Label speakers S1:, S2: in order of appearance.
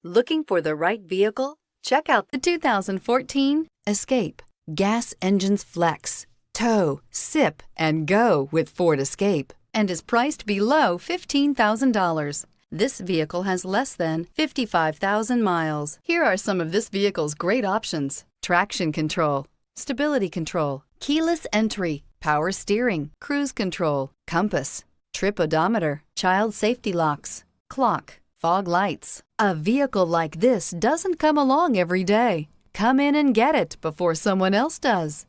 S1: Looking for the right vehicle? Check out the 2014 Escape. Gas engines flex, tow, sip, and go with Ford Escape, and is priced below $15,000. This vehicle has less than 55,000 miles. Here are some of this vehicle's great options: traction control, stability control, keyless entry, power steering, cruise control, compass, trip odometer, child safety locks, clock, fog lights. A vehicle like this doesn't come along every day. Come in and get it before someone else does.